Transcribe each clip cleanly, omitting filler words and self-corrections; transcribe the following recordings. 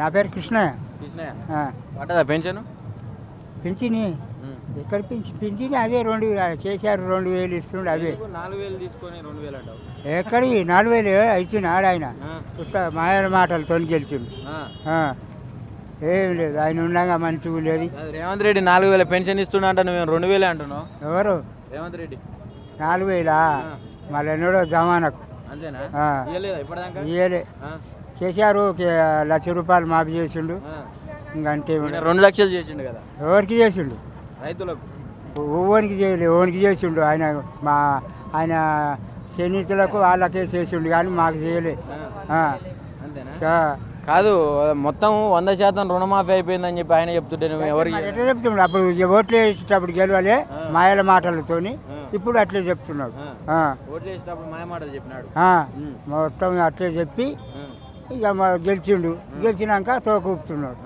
నా పేరు కృష్ణయ్య. పట్టదా పెన్షన్? పింఛని ఎక్కడ పింఛని అదే 2,000 కేసీఆర్ 2,000 ఇస్తుండే అవే. 4,000 తీసుకొని 2,000 అంటావు? ఎక్కడివి 4,000 ఇచ్చిండు ఆడాయన మాయల మాటలతో గెలిచిండు. ఏం లేదు, ఆయన ఉండగా మంచిగా ఉండేది. రేవంత్ రెడ్డి 4,000 పెన్షన్ ఇస్తున్నా, నువ్వు 2,000 అంటున్నావు. ఎవరు? రేవంత్ రెడ్డి 4,000 మళ్ళీ ఎన్నడో జమానకు అంతేనా? ఇయ్యలే. కేసీఆర్ ₹1,00,000 మాఫీ చేసిండు. ఇంకంటే 2 లక్షలు చేసిండు కదా. ఎవరికి చేసిండు? రైతులకు. ఓనికి చేయలే, ఓనికి చేసిండు. ఆయన చేనేతలకు వాళ్ళకే చేసిండు కానీ మాకు చేయలే. అంతేనా? కాదు, మొత్తం 100% రుణమాఫీ అయిపోయిందని చెప్పి ఆయన చెప్తుంటే నువ్వు ఎవరికి ఎట్లా చెప్తున్నాడు? అప్పుడు ఓట్లు వేసేటప్పుడు గెలవలే మాయల మాటలతోని, ఇప్పుడు అట్లే చెప్తున్నాడు. ఓట్లు వేసేటప్పుడు మాయ మాటలు చెప్పినాడు. మొత్తం అట్లే చెప్పి ఇక గెలిచిండు. గెలిచినాక తోకూపుతున్నాడు.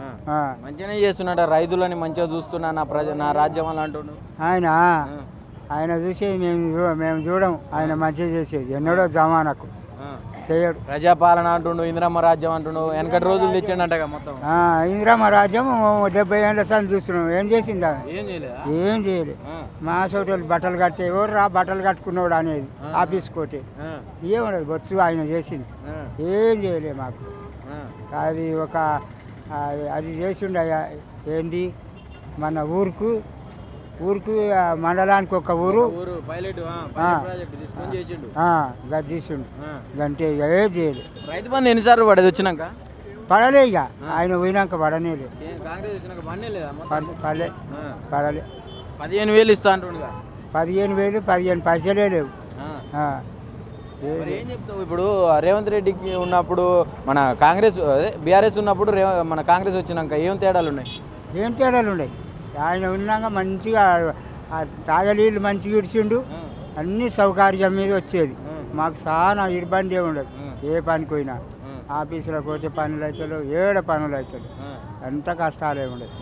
మంచిగానే చేస్తున్నాడు. రైతులని మంచిగా చూస్తున్నా, నా రాజ్యం అని అంటున్నాడు. ఆయన చూసేది మేము చూడం. ఆయన మంచిగా చేసేది ఎన్నడో జమానకు చేయడు. ప్రజాపాలన అంటుండు, ఇందిరమ్మ రాజ్యం అంటుండు. వెనకటి రోజులు తెచ్చిండటగా మొత్తం. ఇందిరమ్మ రాజ్యం 70 ఏళ్ళ సార్లు చూస్తున్నాం. ఏం చేసింది? ఏం చేయలేదు. మా చోటలు బట్టలు కట్టే ఎవరు బట్టలు కట్టుకున్నాడు అనేది ఆఫీస్ కోటి ఏముండదు. బొత్సు ఆయన చేసింది ఏం చేయలే మాకు. అది అది చేసిండు. ఏంది మన ఊరుకు మండలానికి ఒక ఊరు గద్దీసిండు. గంటే ఇక ఏం చేయలేదు. రైతు బంధు ఎన్నిసార్లు పడేది వచ్చినాక? పడలే. ఇక ఆయన పోయినాక పడనేలేదు. పడలే. 15,000 ఇస్తా అంటుండు. 15,000 15 పైసలే లేవు. ఏం చెప్తావు? ఇప్పుడు రేవంత్ రెడ్డికి ఉన్నప్పుడు మన కాంగ్రెస్ బీఆర్ఎస్ ఉన్నప్పుడు మన కాంగ్రెస్ వచ్చినాక ఏం తేడాలు ఉన్నాయి? ఏం తేడాలు ఉన్నాయి? ఆయన ఉన్నాక మంచిగా తాగనీళ్ళు మంచిగా ఇడిచిండు. అన్ని సౌకర్యం మీద వచ్చేది. మాకు చాలా ఇబ్బంది ఉండదు. ఏ పనికి పోయినా ఆఫీసులకు పోతే పనులు అవుతాడు, ఏడ పనులు అవుతాడు. అంత కష్టాలే ఉండదు.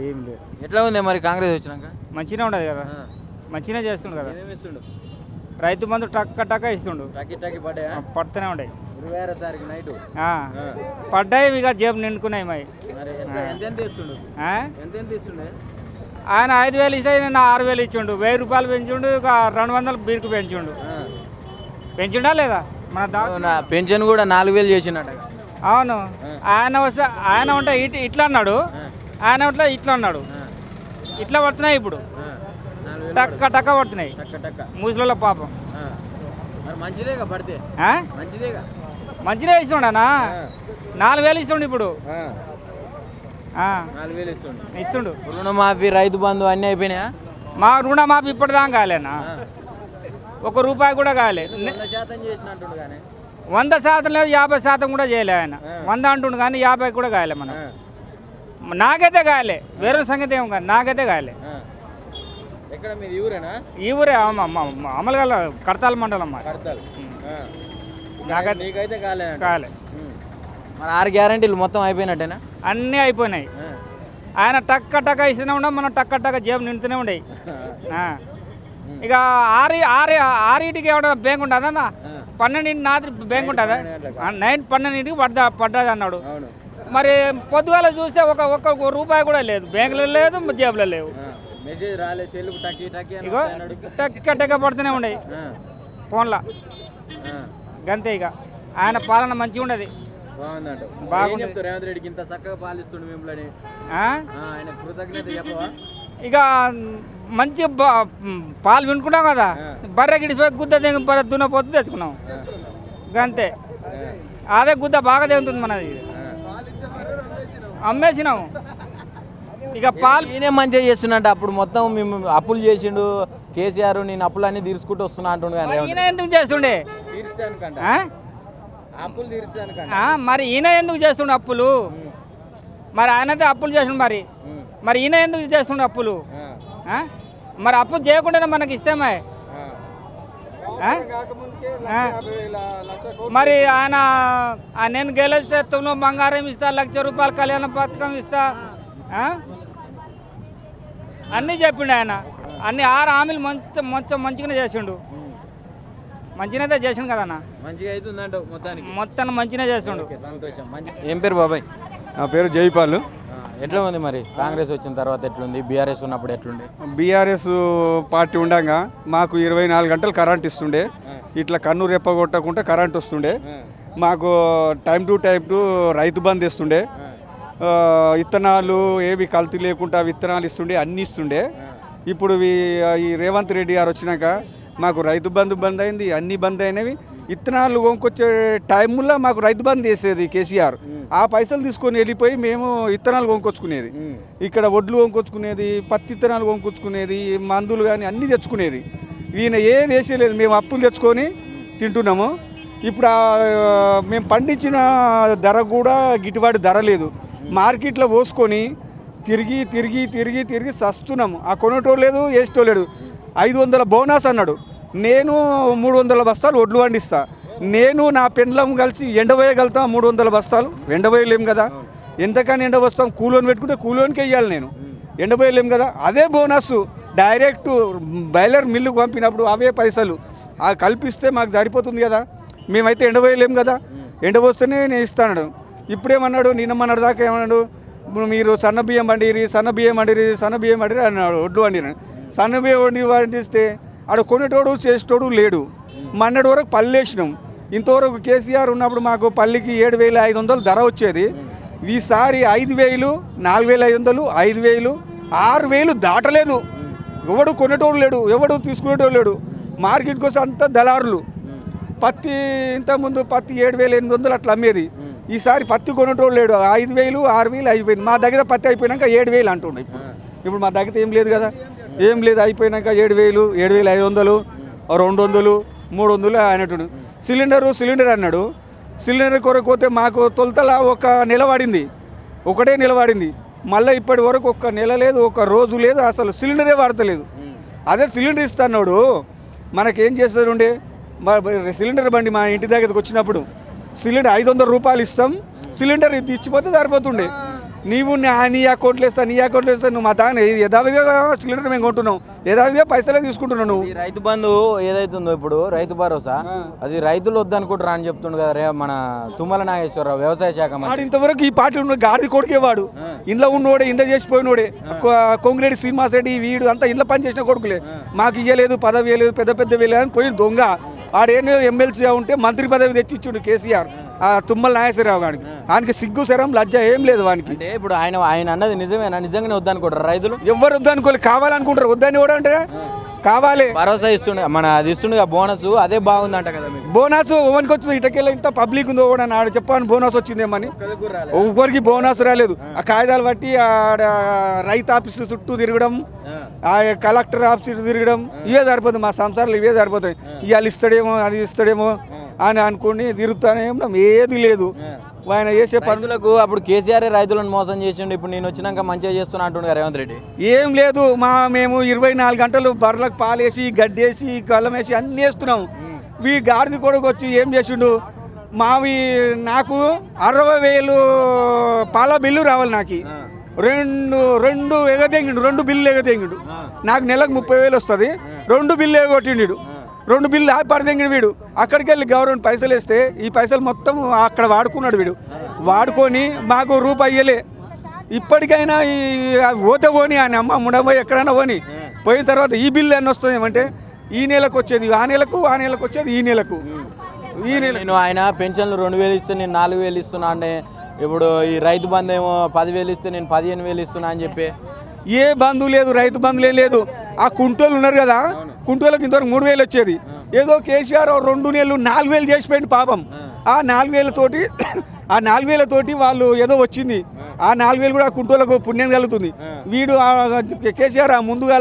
ఏం లేదు. ఎట్లా ఉంది మరి కాంగ్రెస్ వచ్చినాక? మంచిగా ఉండదు కదా. మంచిగా చేస్తుండు కదా. రైతు బంధు టక్క ఇస్తుండు. పడుతూనే ఉండే. 26వ తారీఖు నైట్ పడ్డాయి. ఇక జేబు నిండుకున్నాయి. మరి ఆయన 5,000 ఇస్తే నేను 6,000 ఇచ్చిండు. 1,000 రూపాయలు పెంచుండు. ఇక 200 బీరుకు పెంచుండా లేదా? మన పెన్షన్ కూడా 4,000 చేసినట్టు. అవును. ఆయన ఉంటే ఇట్లా అన్నాడు, ఆయన ఉంటే ఇట్లా అన్నాడు. ఇట్లా పడుతున్నాయి. ఇప్పుడు టక్క పడుతున్నాయి ముసలిలో పాపం. మంచిదే ఇస్తుండనా? 4,000 ఇస్తుండు. ఇప్పుడు 4,000 ఇస్తుండు. రుణమాఫీ, రైతు బంధు అన్నీ అయిపోయినాయా? మా రుణమాఫీ ఇప్పటిదాకా కాలేనా? ₹1 కూడా కాలే. 100% లేదు, 50% కూడా చేయలే. ఆయన 100 అంటుండు కానీ 50 కూడా కాలే. మనం నాకైతే కాలే. వేరే సంగతి ఏం కాదు, నాకైతే కాలే. ఈ ఊరే అమలుగల కడతాల మండలం. నాకైతే కాలే. మరి 6 గ్యారెంటీలు మొత్తం అయిపోయినట్టేనా? అన్నీ అయిపోయినాయి. ఆయన టక్క ఇస్తూనే ఉండే, మనం టక్క జేబు నిండుతూనే ఉండేవి. ఇక 6టికి ఏమన్నా బ్యాంక్ ఉంటుందన్నా? 12 నాది బ్యాంక్ ఉంటుందా? నైట్ 12టికి పడ్డది అన్నాడు. మరి పొద్దుగాల చూస్తే ₹1 కూడా లేదు. బ్యాంకులో లేదు, జేబులో లేవు. ఇగో టక్క పడుతూనే ఉండేవి ఫోన్లో. గంతే. ఇక ఆయన పాలన మంచిగా ఉండదు. బాగుంది. రేవంత్ రెడ్డికి ఇంత చక్కగా పాలిస్తుండు మిమ్మల్ని. ఆయన కృతజ్ఞత చెప్పవా? ఇక మంచి పాలు వినుకున్నాం కదా. బర్రె గిడిపోయి గుద్ద దున్నపోతు తెచ్చుకున్నాం. గంతే. అదే గుద్ద బాగా తెగుతుంది మనది. అమ్మేసినాం. ఇక పాలు నేనే మంచిగా చేస్తున్నట్టు. అప్పుడు మొత్తం మేము అప్పులు చేసిండు కేసీఆర్. నేను అప్పులన్నీ తీర్చుకుంటూ వస్తున్నా అంటుండు. ఈయన ఎందుకు చేస్తుండే? మరి ఈయన ఎందుకు చేస్తుండే అప్పులు? మరి ఆయనైతే అప్పులు చేస్తుండు. మరి ఈయన ఎందుకు చేస్తుండే అప్పులు? మరి అప్పులు చేయకుండానే మనకి ఇస్తామే. మరి ఆయన నేను గెలిస్తే నువ్వు బంగారం ఇస్తా, ₹1,00,000 కళ్యాణ పథకం ఇస్తా, అన్నీ చెప్పిండు ఆయన. అన్ని 6 హామీలు మంచిగానే చేసిండు. మంచిగానే చేసిండు కదన్నా. మంచిగా అవుతుందంట. మొత్తం మంచిగానే చేస్తుండు. సంతోషం. ఏం పేరు బాబాయ్? నా పేరు జైపాల్. ఎట్లా ఉంది మరి కాంగ్రెస్ వచ్చిన తర్వాత ఎట్లుంది, బీఆర్ఎస్ ఉన్నప్పుడు ఎట్లుంది? బీఆర్ఎస్ పార్టీ ఉండగా మాకు 24 గంటలు కరెంట్ ఇస్తుండే, ఇట్లా కన్ను రెప్పగొట్టకుండా కరెంట్ వస్తుండే, మాకు టైం టు రైతు బంద్ ఇస్తుండే, విత్తనాలు ఏవి కల్తీ లేకుండా విత్తనాలు ఇస్తుండే, అన్నీ ఇస్తుండే. ఇప్పుడు ఈ రేవంత్ రెడ్డి గారు వచ్చినాక మాకు రైతు బంధు బంద్ అయింది, అన్నీ బంద్ అయినవి. విత్తనాలు కొనుక్కొచ్చే టైంలో మాకు రైతు బంద్ చేసేది కేసీఆర్. ఆ పైసలు తీసుకొని వెళ్ళిపోయి మేము విత్తనాలు కొనుక్కొచ్చుకునేది, ఇక్కడ వడ్లు కొనుక్కొచ్చుకునేది, పత్తి విత్తనాలు కొనుక్కొచ్చుకునేది, మందులు కానీ అన్నీ తెచ్చుకునేది. ఈయన ఏది వేసేయలేదు, మేము అప్పులు తెచ్చుకొని తింటున్నాము. ఇప్పుడు మేము పండించిన ధర కూడా గిట్టుబాటు ధర లేదు. మార్కెట్లో పోసుకొని తిరిగి తిరిగి తిరిగి తిరిగి సస్తున్నాము. ఆ కొనటోళ్ళు లేదు, వేసేటోళ్ళు 500 బోనస్ అన్నాడు. నేను 300 బస్తాలు వడ్లు పండిస్తా. నేను నా పెండ్లం కలిసి ఎండబోయగలుగుతాం 300 బస్తాలు. ఎండబోయలేం కదా, ఎంతకని ఎండబోస్తాం? కూలోని పెట్టుకుంటే కూలోనికే ఇవ్వాలి, నేను ఎండబోయలేం కదా. అదే బోనస్ డైరెక్ట్ బాయిలర్ మిల్లుకు పంపినప్పుడు అవే పైసలు కల్పిస్తే మాకు సరిపోతుంది కదా. మేమైతే ఎండబోయలేం కదా, ఎండబోస్తేనే నేను ఇస్తాను. ఇప్పుడేమన్నాడు, నిన్నమన్నాడు దాకా ఏమన్నాడు, మీరు సన్న బియ్యం వండిరి అన్నాడు. వడ్లు వండిరి, సన్న బియ్యం వండిస్తే ఆడ కొనేటోడు చేసేటోడు లేడు. మొన్నటి వరకు పల్లి వేసినాం. ఇంతవరకు కేసీఆర్ ఉన్నప్పుడు మాకు పల్లికి 7,500 ధర వచ్చేది. ఈసారి 5,000, 4,500, 5,000, 6,000 దాటలేదు. ఎవడు కొనేటోడు లేడు, ఎవడు తీసుకునేటోడు లేడు. మార్కెట్కి వస్తే అంతా దళారులు. పత్తి ఇంతకుముందు పత్తి 7,800 అట్లా అమ్మేది. ఈసారి పత్తి కొనేటోడు లేడు. 5,000, 6,000 అయిపోయింది. మా దగ్గర పత్తి అయిపోయినాక 7,000 అంటుండే. ఇప్పుడు మా దగ్గర ఏం లేదు కదా, ఏం లేదు. అయిపోయినాక 7,000, 7,500, 200, 300 అనేటు. సిలిండర్ అన్నాడు. సిలిండర్ కొరకు పోతే మాకు తొలతల ఒక నెల పడింది, ఒకటే నెల పడింది. మళ్ళీ ఇప్పటి వరకు ఒక్క నెల లేదు, ఒక రోజు లేదు, అసలు సిలిండరే వాడతలేదు. అదే సిలిండర్ ఇస్తున్నాడు. మనకేం చేస్తాడుండే, సిలిండర్ బండి మా ఇంటి దగ్గరకు వచ్చినప్పుడు సిలిండర్ 500 రూపాయలు ఇస్తాం, సిలిండర్ ఇచ్చిపోతే సరిపోతుండే. నీవు నీ అకౌంట్లో ఇస్తా, నువ్వు మా తాను యథావిధిగా సిలిండర్ మేము కొంటున్నాం, యథావిధిగా పైసలే తీసుకుంటున్నావు నువ్వు. రైతు బంధు ఏదైతుందో ఇప్పుడు రైతు భరోసా, అది రైతులు వద్దనుకుంటారా అని చెప్తుండు కదా మన తుమ్మల నాగేశ్వరరావు వ్యవసాయ శాఖ మంత్రి. ఇంతవరకు ఈ పార్టీ ఉన్న గాడి కొడుకేవాడు, ఇంట్లో ఉన్నోడే, ఇంట్లో చేసిపోయినోడే. కొంగిరెడ్డి శ్రీనివాసరెడ్డి వీడు అంతా ఇంట్లో పని చేసిన కొడుకులే. మాకు ఇయ్యలేదు, పదవి ఇవ్వలేదు, పెద్ద వేయలేదు పోయిన దొంగ. ఆడేం ఎమ్మెల్సీగా ఉంటే మంత్రి పదవి తెచ్చిచ్చుడు కేసీఆర్ ఆ తుమ్మల నాగేశ్వరరావు గారికి. ఆయనకి సిగ్గు శరం లజ్జ ఏం లేదు వానికి. అంటే ఇప్పుడు ఆయన అన్నది నిజమేనా? నిజంగానే వద్దనుకుంటారు రైతులు? ఎవరు వద్దనుకోలేదు, కావాలనుకుంటారు. వద్దని కూడా అంటే కావాలి. భరోసా ఇస్తుండే, మన అది ఇస్తుండే బోనస్, అదే బాగుందంట కదా. బోనస్ ఓనికి వచ్చింది, ఇటకెళ్ళి ఇంత పబ్లిక్ ఉందో కూడా ఆడ చెప్పాను బోనస్ వచ్చిందేమని. ఒక్కరికి బోనస్ రాలేదు. ఆ కాగితాలు బట్టి ఆడ రైతు ఆఫీసు చుట్టూ తిరగడం, ఆ కలెక్టర్ ఆఫీస్ చుట్టూ తిరగడం, ఇవే సరిపోతుంది. మా సంసారాలు ఇవే సరిపోతాయి. ఇవాళ ఇస్తాడేమో, అది ఇస్తాడేమో అని అనుకుని తిరుగుతానే ఏది లేదు. ఆయన చేసే పనులకు అప్పుడు కేసీఆర్ రైతులను మోసం చేసిండు, ఇప్పుడు నేను వచ్చినాక మంచిగా చేస్తున్నా అంటుండే రేవంత్ రెడ్డి. ఏం లేదు, మేము 24 గంటలు బర్రెలకు పాలేసి, గడ్డేసి, కళ్ళం వేసి అన్నీ వేస్తున్నాం. వీ గాడిది కొడుకు వచ్చి ఏం చేసిండు, నాకు 60,000 పాల బిల్లు రావాలి. నాకు రెండు ఎగదెంగిండు, 2 బిల్లు ఎగదెంగిండు. నాకు నెలకు 30,000 వస్తుంది, 2 బిల్లు ఎగొట్టిండు. 2 బిల్లు పడదెంగిడు వీడు. అక్కడికి వెళ్ళి గవర్నమెంట్ పైసలు వేస్తే ఈ పైసలు మొత్తం అక్కడ వాడుకున్నాడు వీడు. వాడుకొని మాకు రూపాయి ఇయ్యలే. ఇప్పటికైనా ఈ ఓతే పోని ఆయన అమ్మ ముండబోయి ఎక్కడైనా పోయిన తర్వాత ఈ బిల్లు అన్నీ వస్తుంది ఏమంటే ఈ నెలకు వచ్చేది ఆ నెలకు, ఆ నెలకు వచ్చేది ఈ నెలకు. నేను ఆయన పెన్షన్లు 2,000 ఇస్తే నేను 4,000 ఇస్తున్నా అంటే, ఇప్పుడు ఈ రైతు బంధు ఏమో 10,000 ఇస్తే నేను 15,000 ఇస్తున్నా అని చెప్పి. ఏ బంధు లేదు, రైతు బంధులే లేదు. ఆ కుంటోళ్ళు ఉన్నారు కదా, కుంటోళ్ళకి ఇంతవరకు 3,000 వచ్చేది. ఏదో కేసీఆర్ 2 నెలలు 4,000 చేసిపోయింది పాపం. ఆ 4,000 తోటి వాళ్ళు ఏదో వచ్చింది. ఆ 4,000 కూడా కుంటోళ్ళకు పుణ్యం కలుగుతుంది. వీడు కేసీఆర్ ముందుగా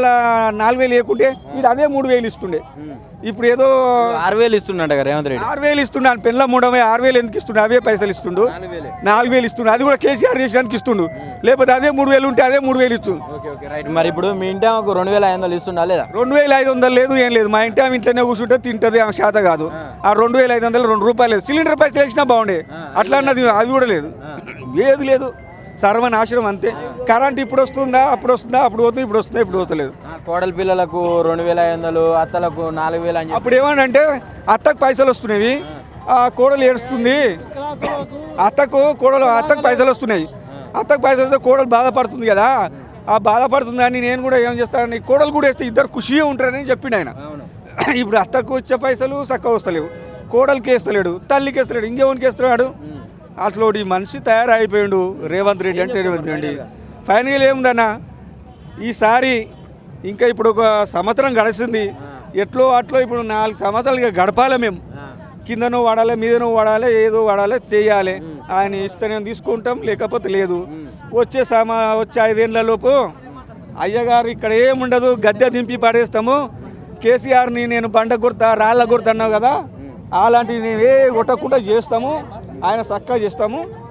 4,000 లేకుంటే వీడు అదే 3,000 ఇస్తుండే. ఇప్పుడు ఏదో 6,000 ఇస్తుండ రేవంత్ రెడ్డి. 6,000 ఇస్తున్నాను. పెళ్ళ 6,000 ఎందుకు ఇస్తుండే? అవే పైసలు ఇస్తుండు. 4,000 ఇస్తుండు. అది కూడా కేసీఆర్ చేసినందుకు ఇస్తుండు. లేకపోతే అదే 3,000 ఉంటే అదే 3,000 ఇస్తుండు. మరి ఇప్పుడు మీ ఇంటి ఆమెకు 2,500 ఇస్తుండా లేదా? 2,500 లేదు, ఏం లేదు. మా ఇంటి ఆమె ఇంట్లోనే కూర్చుంటే తింటది, ఆమె శాత కాదు. ఆ 2,500 ₹2 లేదు. సిలిండర్ పైసలు వేసినా బాగుండే, అట్లా అన్నది అది కూడా లేదు. ఏది లేదు, సర్వనాశనం అంతే. కరెంట్ ఇప్పుడు వస్తుందా, అప్పుడు వస్తుందా, అప్పుడు పోతుంది, ఇప్పుడు వస్తుందా, ఇప్పుడు పోతలేదు. కోడలి పిల్లలకు 2,500, అత్తలకు 4,000 అని. అప్పుడు ఏమనంటే అత్తకు పైసలు వస్తున్నాయి, ఆ కోడలు ఏడుస్తుంది. అత్తకు పైసలు వస్తున్నాయి, అత్తకు పైసలు వస్తే కోడలు బాధపడుతుంది కదా, ఆ బాధపడుతుందని నేను కూడా ఏం చేస్తానని కోడలు కూడా వేస్తే ఇద్దరు ఖుషిగా ఉంటారని చెప్పిండు ఆయన. ఇప్పుడు అత్తకు వచ్చే పైసలు చక్కగా వస్తలేవు, కోడలికి వేస్తలేడు, తల్లికి వేస్తలేడు, ఇంకేమనికి వేస్తున్నాడు. అసలు ఈ మనిషి తయారైపోయాడు రేవంత్ రెడ్డి అంటే రేవంత్ రెడ్డి. ఫైనల్ ఏముందన్న, ఈసారి ఇంకా ఇప్పుడు ఒక సంవత్సరం గడిచింది, ఎట్లో అట్లో ఇప్పుడు 4 సంవత్సరాలు ఇక గడపాలి మేము. కిందనో వాడాలి, మీదనో వాడాలి, ఏదో వాడాలి, చేయాలి. ఆయన ఇస్తేనే తీసుకుంటాం, లేకపోతే లేదు. వచ్చే 5 ఏళ్ళ లోపు అయ్యగారు ఇక్కడ ఏముండదు, గద్దె దింపి పడేస్తాము. కేసీఆర్ని నేను బండ గుర్తా రాళ్ళ గుర్తా అన్నావు కదా, అలాంటివి నేను కొట్టకుండా చేస్తాము, ఆయన చక్కగా చేస్తాము.